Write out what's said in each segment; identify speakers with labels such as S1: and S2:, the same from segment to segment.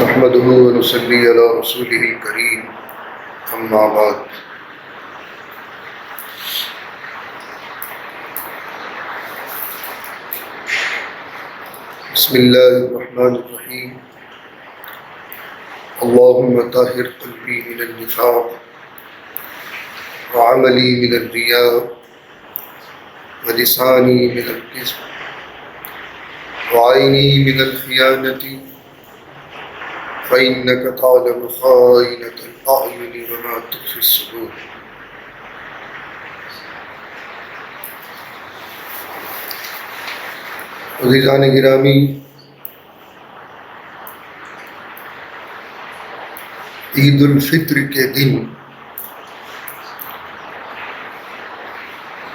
S1: نحمده ونصلي على رسوله الكريم اما بعد بسم الله الرحمن الرحيم اللهم طهر قلبي من النفاق وعملي من الرياء ولساني من الكذب وعيني من الخيانة فإنك تعلم خائنة الأعين وما تخفي الصدور. عزیزان گرامی، عید الفطر کے دن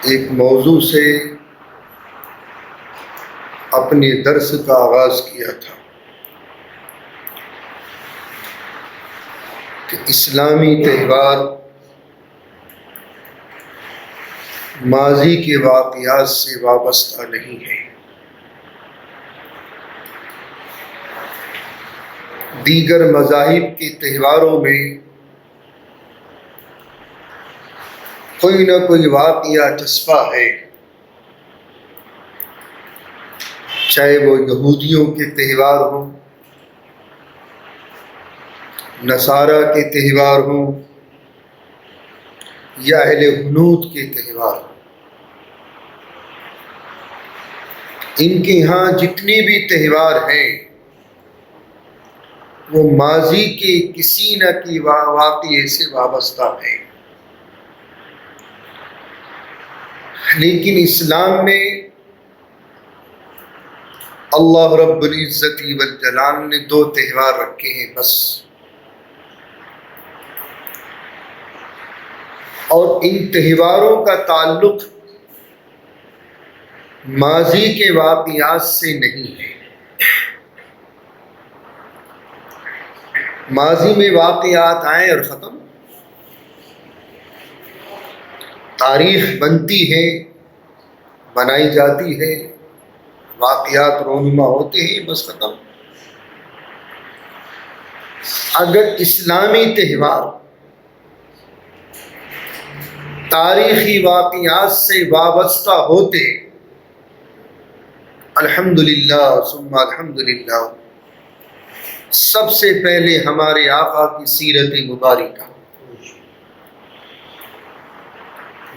S1: ایک موضوع سے اپنے درس کا آغاز کیا تھا کہ اسلامی تہوار ماضی کے واقعات سے وابستہ نہیں ہے. دیگر مذاہب کے تہواروں میں کوئی نہ کوئی واقعہ چسپاں ہے، چاہے وہ یہودیوں کے تہوار ہوں، نصارہ کے تہوار ہوں یا اہل ہنود کے تہوار ہوں. ان کے ہاں جتنے بھی تہوار ہیں وہ ماضی کے کسی نہ کسی واقعے سے وابستہ ہیں. لیکن اسلام میں اللہ رب العزت والجلال نے دو تہوار رکھے ہیں بس، اور ان تہواروں کا تعلق ماضی کے واقعات سے نہیں ہے. ماضی میں واقعات آئے اور ختم، تاریخ بنتی ہے، بنائی جاتی ہے، واقعات رونما ہوتے ہیں، بس ختم. اگر اسلامی تہوار تاریخی واقعات سے وابستہ ہوتے، الحمدللہ ثم الحمدللہ، سب سے پہلے ہمارے آقا کی سیرت مبارکہ.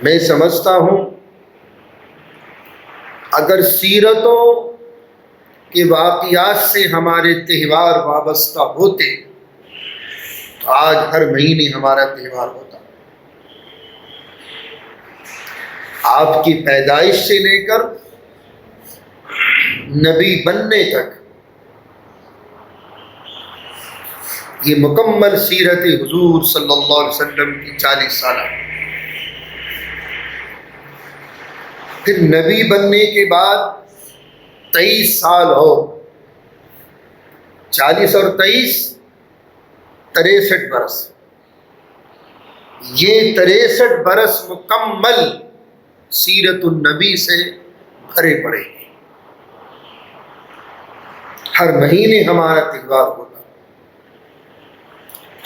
S1: میں سمجھتا ہوں اگر سیرتوں کے واقعات سے ہمارے تہوار وابستہ ہوتے تو آج ہر مہینے ہمارا تہوار ہوتا. آپ کی پیدائش سے لے کر نبی بننے تک یہ مکمل سیرت حضور صلی اللہ علیہ وسلم کی 40 سالہ، پھر نبی بننے کے بعد 23 سال اور 40 اور 23 63 برس. یہ 63 برس مکمل سیرت النبی سے بھرے پڑے ہیں. ہر مہینے ہمارا تہوار ہوتا،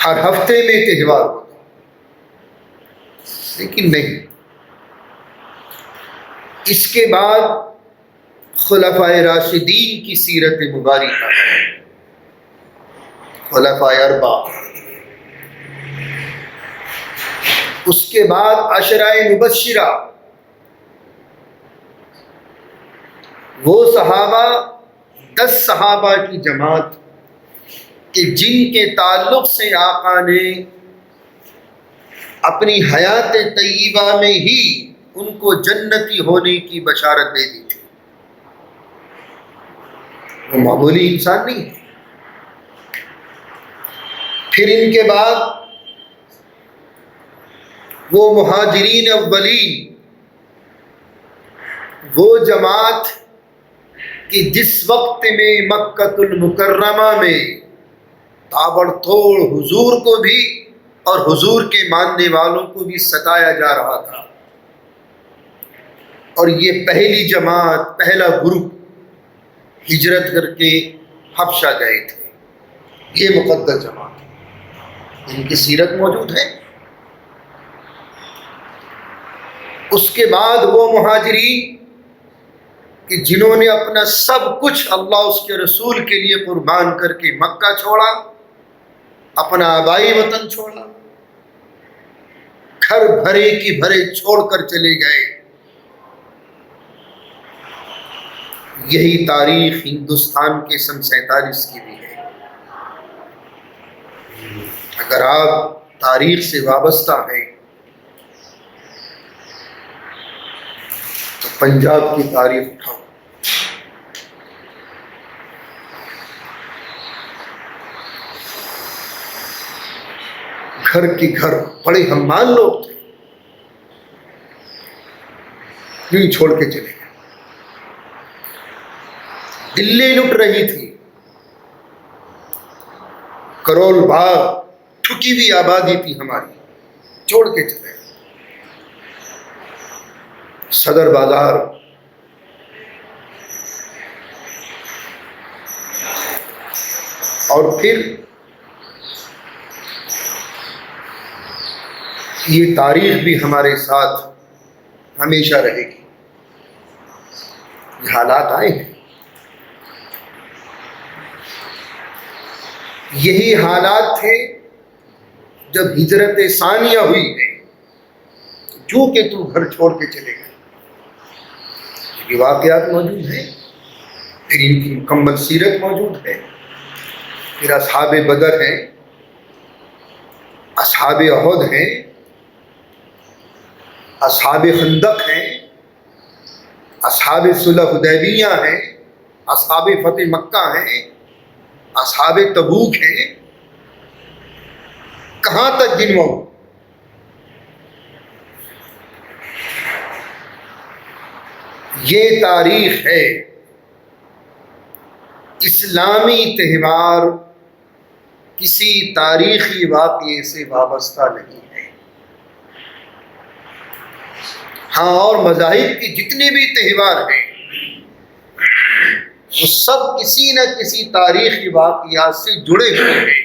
S1: ہر ہفتے میں تہوار ہوتا، لیکن نہیں. اس کے بعد خلفائے راشدین کی سیرت مبارکہ، خلفائے اربعہ، اس کے بعد عشرہ مبشرہ، وہ صحابہ 10 صحابہ کی جماعت کہ جن کے تعلق سے آقا نے اپنی حیات طیبہ میں ہی ان کو جنتی ہونے کی بشارت دے دی تھی. وہ معمولی انسان نہیں ہے. پھر ان کے بعد وہ مہاجرین اولین، وہ جماعت کہ جس وقت میں مکہ المکرمہ میں تابڑ توڑ حضور کو بھی اور حضور کے ماننے والوں کو بھی ستایا جا رہا تھا، اور یہ پہلی جماعت، پہلا گروپ ہجرت کر کے حبشہ گئے تھے. یہ مقدس جماعت ہے، ان کی سیرت موجود ہے۔ اس کے بعد وہ مہاجرین کہ جنہوں نے اپنا سب کچھ اللہ اس کے رسول کے لیے قربان کر کے مکہ چھوڑا، اپنا آبائی وطن چھوڑا، گھر بھرے کی بھرے چھوڑ کر چلے گئے۔ یہی تاریخ ہندوستان کے سن 47 کی بھی ہے۔ اگر آپ تاریخ سے وابستہ ہیں تو پنجاب کی تاریخ اٹھاؤ، گھر کی گھر بڑے حمال لوگ تھے، یوں چھوڑ کے چلے گئے۔ دلی لٹ رہی تھی، کرول باغ ٹھکی ہوئی آبادی تھی ہماری، چھوڑ کے چلے گئے۔ صدر بازار اور پھر یہ تاریخ بھی ہمارے ساتھ ہمیشہ رہے گی۔ یہ حالات آئے ہیں، یہی حالات تھے جب ہجرت ثانیہ ہوئی ہے، جو کہ تو گھر چھوڑ کے چلے گئے۔ یہ واقعات موجود ہیں، پھر ان کی مکمل سیرت موجود ہے۔ پھر اصحاب بدر ہیں، اصحاب احد ہیں، اصحاب خندق ہیں، اصحاب صلح حدیبیہ ہیں، اصحاب فتح مکہ ہیں، اصحاب تبوک ہیں۔ کہاں تک گنواؤں؟ یہ تاریخ ہے۔ اسلامی تہوار کسی تاریخی واقعے سے وابستہ نہیں ہے۔ ہاں، اور مذاہب کے جتنے بھی تہوار ہیں وہ سب کسی نہ کسی تاریخی واقعات سے جڑے ہوئے ہیں،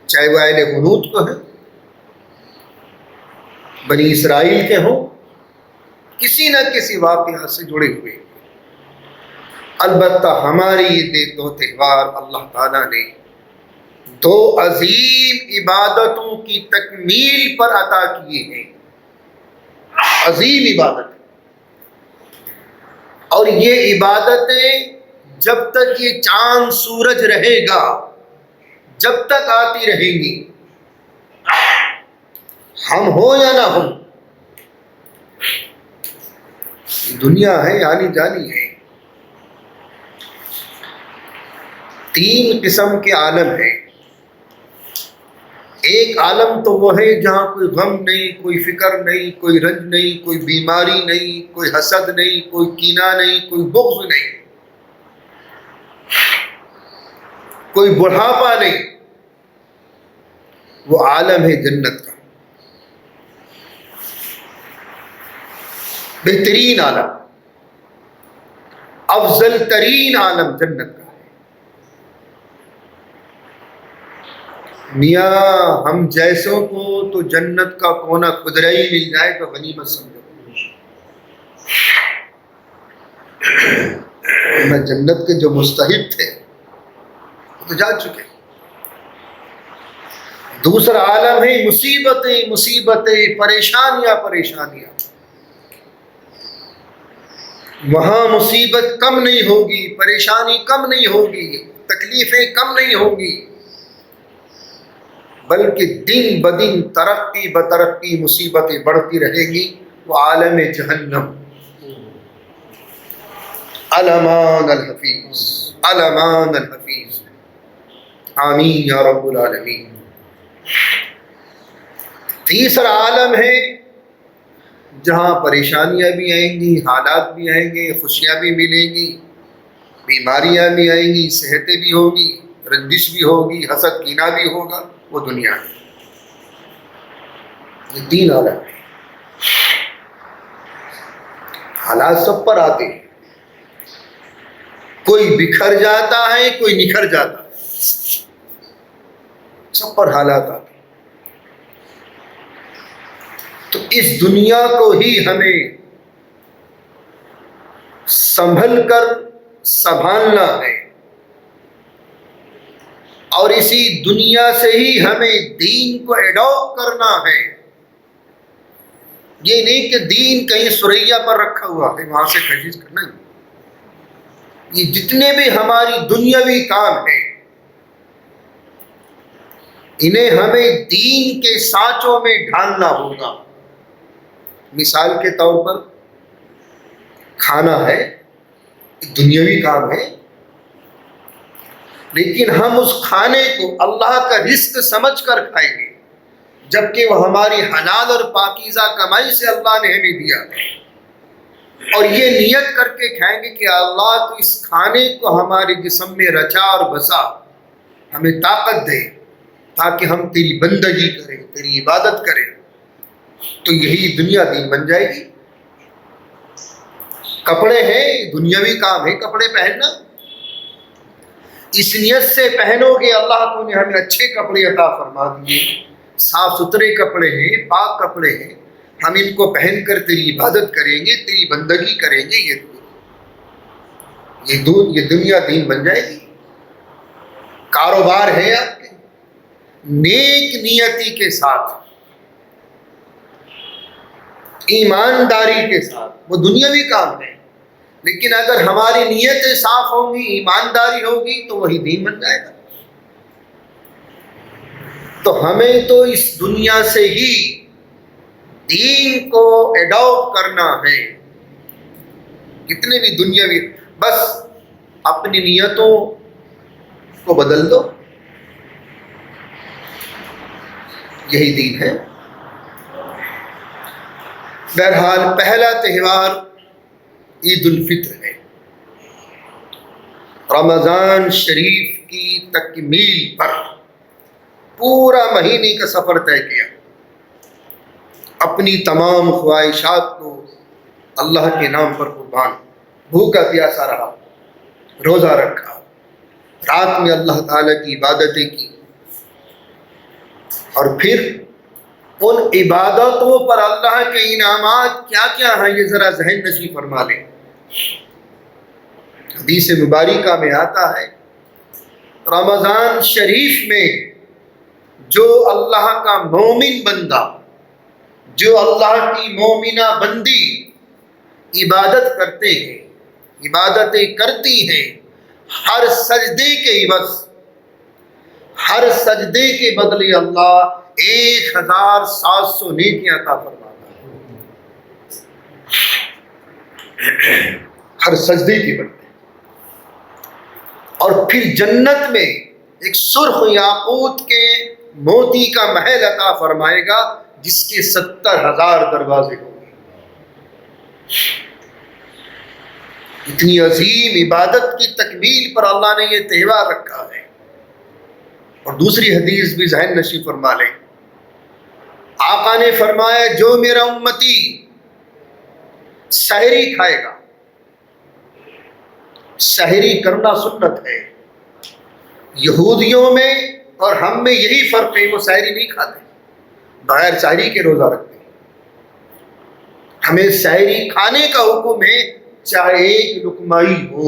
S1: چاہے وہ اہل حنوت کو ہے، بنی اسرائیل کے ہوں، کسی نہ کسی واقعات سے جڑے ہوئے ہیں۔ البتہ ہماری یہ دو تہوار اللہ تعالیٰ نے دو عظیم عبادتوں کی تکمیل پر عطا کیے ہیں، عظیم عبادت۔ اور یہ عبادتیں جب تک یہ چاند سورج رہے گا، جب تک آتی رہیں گی، ہم ہوں یا نہ ہوں، دنیا ہے، آنی جانی ہے۔ 3 قسم کے عالم ہیں۔ ایک عالم تو وہ ہے جہاں کوئی غم نہیں، کوئی فکر نہیں، کوئی رنج نہیں، کوئی بیماری نہیں، کوئی حسد نہیں، کوئی کینہ نہیں، کوئی بغض نہیں، کوئی بڑھاپا نہیں۔ وہ عالم ہے جنت کا، بہترین عالم، افضل ترین عالم جنت کا۔ میاں ہم جیسوں کو تو جنت کا کونا خدرہ ہی مل جائے تو غنیمت سمجھو۔ میں جنت کے جو مستحق تھے وہ تو جا چکے۔ دوسرا عالم ہے مصیبتیں، مصیبتیں، پریشانیاں، پریشانیاں۔ وہاں مصیبت کم نہیں ہوگی، پریشانی کم نہیں ہوگی، تکلیفیں کم نہیں ہوگی، بلکہ دن بدن ترقی بترقی مصیبتیں بڑھتی رہیں گی۔ وہ عالم جہنم۔ الامان الحفیظ، الامان الحفیظ، آمین یا رب العالمین۔ تیسرا عالم ہے جہاں پریشانیاں بھی آئیں گی، حالات بھی آئیں گے، خوشیاں بھی ملیں گی، بیماریاں بھی آئیں گی، صحتیں بھی ہوگی، رنجش بھی ہوگی، حسد کینہ بھی ہوگا۔ وہ دنیا ہے۔ یہ 3 عالم ہیں۔ حالات سب پر آتے ہیں، کوئی بکھر جاتا ہے، کوئی نکھر جاتا ہے۔ سب پر حالات آتے ہیں۔ تو اس دنیا کو ہی ہمیں سنبھل کر سنبھالنا ہے، اور اسی دنیا سے ہی ہمیں دین کو ایڈاپٹ کرنا ہے۔ یہ نہیں کہ دین کہیں سریا پر رکھا ہوا ہے وہاں سے خرید کرنا ہے۔ یہ جتنے بھی ہماری دنیاوی کام ہیں انہیں ہمیں دین کے سانچوں میں ڈھالنا ہوگا۔ مثال کے طور پر کھانا ہے، دنیاوی کام ہے، لیکن ہم اس کھانے کو اللہ کا رزق سمجھ کر کھائیں گے، جبکہ وہ ہماری حلال اور پاکیزہ کمائی سے اللہ نے ہمیں دیا ہے، اور یہ نیت کر کے کھائیں گے کہ اللہ تو اس کھانے کو ہمارے جسم میں رچا اور بسا، ہمیں طاقت دے تاکہ ہم تیری بندگی کریں، تیری عبادت کریں۔ تو یہی دنیا دین بن جائے گی۔ کپڑے ہیں، دنیاوی کام ہے کپڑے پہننا، اس نیت سے پہنو گے اللہ تو نے ہمیں اچھے کپڑے عطا فرما دیے، صاف ستھرے کپڑے ہیں، پاک کپڑے ہیں، ہم ان کو پہن کر تیری عبادت کریں گے، تیری بندگی کریں گے، یہ دنیا دین بن جائے گی۔ کاروبار ہے آپ کے، نیک نیتی کے ساتھ، ایمانداری کے ساتھ، وہ دنیاوی کام ہے، لیکن اگر ہماری نیتیں صاف ہوں گی، ایمانداری ہوگی تو وہی دین بن جائے گا۔ تو ہمیں تو اس دنیا سے ہی دین کو ایڈاپٹ کرنا ہے۔ کتنے بھی دنیاوی، بس اپنی نیتوں کو بدل دو، یہی دین ہے۔ بہرحال پہلا تہوار عید الفطر ہے، رمضان شریف کی تکمیل پر پورا مہینے کا سفر طے کیا، اپنی تمام خواہشات کو اللہ کے نام پر قربان، بھوکا پیاسا رہا، روزہ رکھا، رات میں اللہ تعالیٰ کی عبادتیں کی، اور پھر ان عبادتوں پر اللہ کے انعامات کیا کیا ہیں یہ ذرا ذہن نشین فرما لیں۔ حدیث مبارکہ میں آتا ہے رمضان شریف میں جو اللہ کا مومن بندہ، جو اللہ کی مومنہ بندی عبادت کرتے ہیں، عبادتیں کرتی ہیں، ہر سجدے کے عوض، ہر سجدے کے بدلے اللہ 1700 نیکیاں عطا فرماتا ہے، ہر سجدے کے بدلے۔ اور پھر جنت میں ایک سرخ یاقوت کے موتی کا محل عطا فرمائے گا جس کے 70,000 دروازے ہوں گے۔ اتنی عظیم عبادت کی تکمیل پر اللہ نے یہ تہوار رکھا ہے۔ اور دوسری حدیث بھی ذہن نشین فرما لیں، آقا نے فرمایا جو میرا امتی سحری کھائے گا، سحری کرنا سنت ہے، یہودیوں میں اور ہم میں یہی فرق ہے، وہ سحری نہیں کھاتے، بغیر سحری کے روزہ رکھتے ہیں۔ ہمیں سحری کھانے کا حکم ہے، چاہے ایک لقمہ ہی ہو،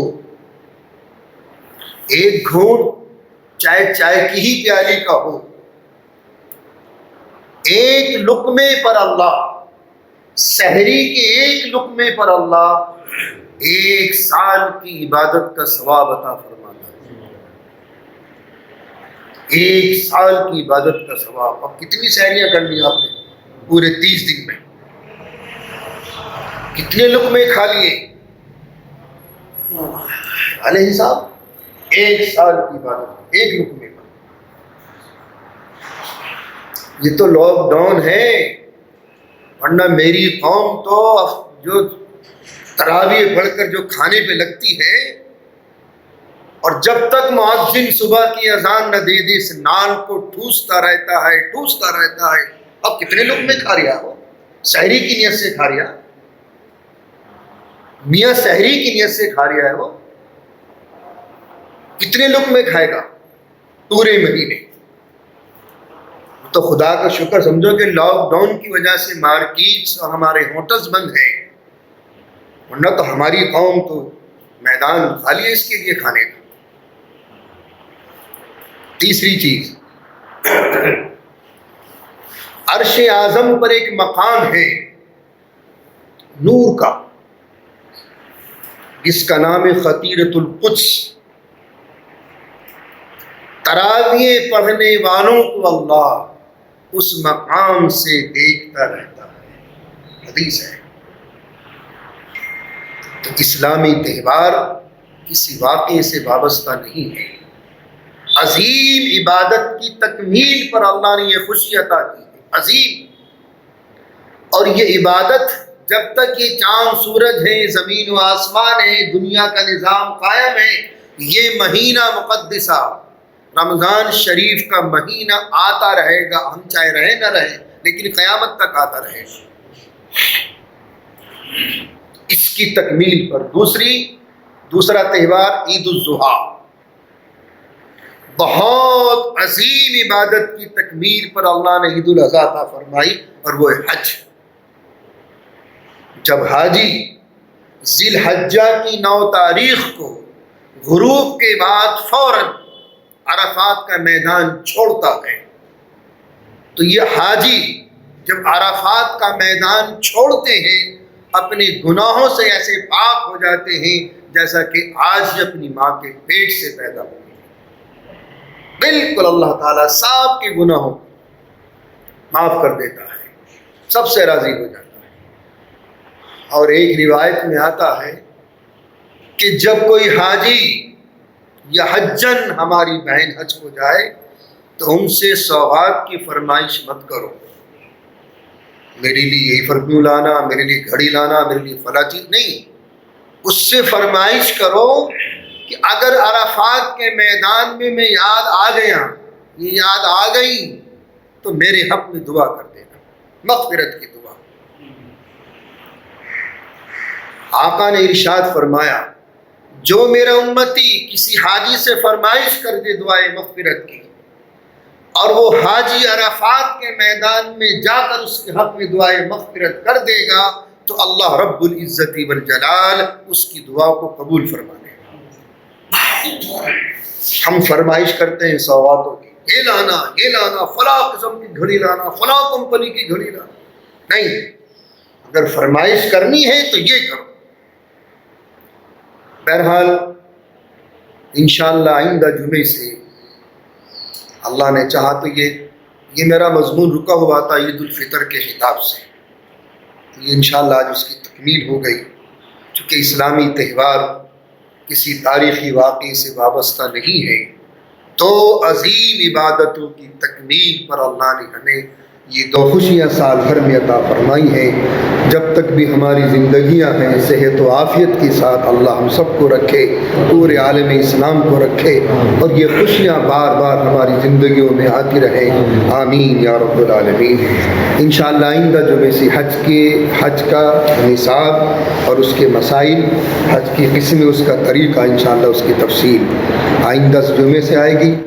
S1: ایک گھونٹ چاہے چائے کی ہی پیالی کا ہو، ایک لقمے پر اللہ، سحری کے ایک لقمے پر اللہ 1 سال کی عبادت کا ثواب عطا فرماتا ہے۔ 1 سال کی عبادت کا ثواب۔ اب کتنی سحریاں کر لی آپ نے پورے 30 دن میں؟ کتنے لقمے کھا لیے؟ علیہ حساب 1 سال کی عبادت، ایک لقمے پر۔ یہ تو لاک ڈاؤن ہے، ورنہ میری قوم تو جو تراویح پڑھ کر جو کھانے پہ لگتی ہے، اور جب تک مؤذن صبح کی اذان نہ دے دے اس نان کو ٹھوستا رہتا ہے۔ اب کتنے لقمے کھا رہا ہو؟ سحری کی نیت سے کھا رہا، میاں سحری کی نیت سے کھا رہا ہے، وہ کتنے لقمے کھائے گا پورے مہینے؟ تو خدا کا شکر سمجھو کہ لاک ڈاؤن کی وجہ سے مارکیٹس اور ہمارے ہوٹلز بند ہیں، ورنہ تو ہماری قوم تو میدان خالی ہے اس کے لیے کھانے کا۔ تیسری چیز، عرش اعظم پر ایک مقام ہے نور کا، جس کا نام ہے خطیرۃ القدس۔ تراویح پڑھنے والوں کو اللہ اس مقام سے دیکھتا رہتا ہے، حدیث ہے۔ تو اسلامی تہوار کسی واقعے سے وابستہ نہیں ہے، عظیم عبادت کی تکمیل پر اللہ نے یہ خوشی عطا کی ہے، عظیم۔ اور یہ عبادت جب تک یہ چاند سورج ہے، زمین و آسمان ہے، دنیا کا نظام قائم ہے، یہ مہینہ مقدسہ رمضان شریف کا مہینہ آتا رہے گا، ہم چاہے رہے نہ رہے لیکن قیامت تک آتا رہے گا، اس کی تکمیل پر۔ دوسرا تہوار عید الاضحیٰ، بہت عظیم عبادت کی تکمیل پر اللہ نے عید الاضحیٰ عطا فرمائی، اور وہ ہے حج۔ جب حاجی ذی الحجہ کی 9 تاریخ کو غروب کے بعد فوراً عرفات کا میدان چھوڑتا ہے، تو یہ حاجی جب عرفات کا میدان چھوڑتے ہیں اپنے گناہوں سے ایسے پاک ہو جاتے ہیں جیسا کہ آج ہی اپنی ماں کے پیٹ سے پیدا ہوئے، بالکل اللہ تعالیٰ سب کے گناہوں کو معاف کر دیتا ہے، سب سے راضی ہو جاتا ہے۔ اور ایک روایت میں آتا ہے کہ جب کوئی حاجی یا حجن ہماری بہن حج کو جائے تو ان سے سوغات کی فرمائش مت کرو، میرے لیے یہی پرفیوم لانا، میرے لیے گھڑی لانا، میرے لیے فلاں چیز نہیں۔ اس سے فرمائش کرو کہ اگر عرفات کے میدان میں یاد آ گیا، یہ یاد آ گئی تو میرے حق میں دعا کر دینا، مغفرت کی دعا۔ آقا نے ارشاد فرمایا، جو میرا امتی کسی حاجی سے فرمائش کر دے دعائے مغفرت کی، اور وہ حاجی عرفات کے میدان میں جا کر اس کے حق میں دعائے مغفرت کر دے گا تو اللہ رب العزت والجلال اس کی دعا کو قبول فرما لے گا۔ ہم فرمائش کرتے ہیں سوغاتوں کی، یہ لانا، فلاں قسم کی گھڑی لانا، فلاں کمپنی کی گھڑی لانا، نہیں، اگر فرمائش کرنی ہے تو یہ کرو۔ بہرحال انشاءاللہ آئندہ جمعے سے اللہ نے چاہا تو یہ میرا مضمون رکا ہوا تھا عید الفطر کے خطاب سے، تو یہ انشاءاللہ آج اس کی تکمیل ہو گئی۔ چونکہ اسلامی تہوار کسی تاریخی واقعے سے وابستہ نہیں ہے، تو عظیم عبادتوں کی تکمیل پر اللہ نے ہمیں یہ 2 خوشیاں سال بھر میں عطا فرمائی ہیں۔ جب تک بھی ہماری زندگیاں ہیں صحت و عافیت کے ساتھ اللہ ہم سب کو رکھے، پورے عالم اسلام کو رکھے، اور یہ خوشیاں بار بار ہماری زندگیوں میں آتی رہیں، آمین یا رب العالمین۔ انشاءاللہ آئندہ جمعے سے حج کا نصاب اور اس کے مسائل، حج کی قسم، اس کا طریقہ، انشاءاللہ اس کی تفصیل آئندہ جمعے سے آئے گی۔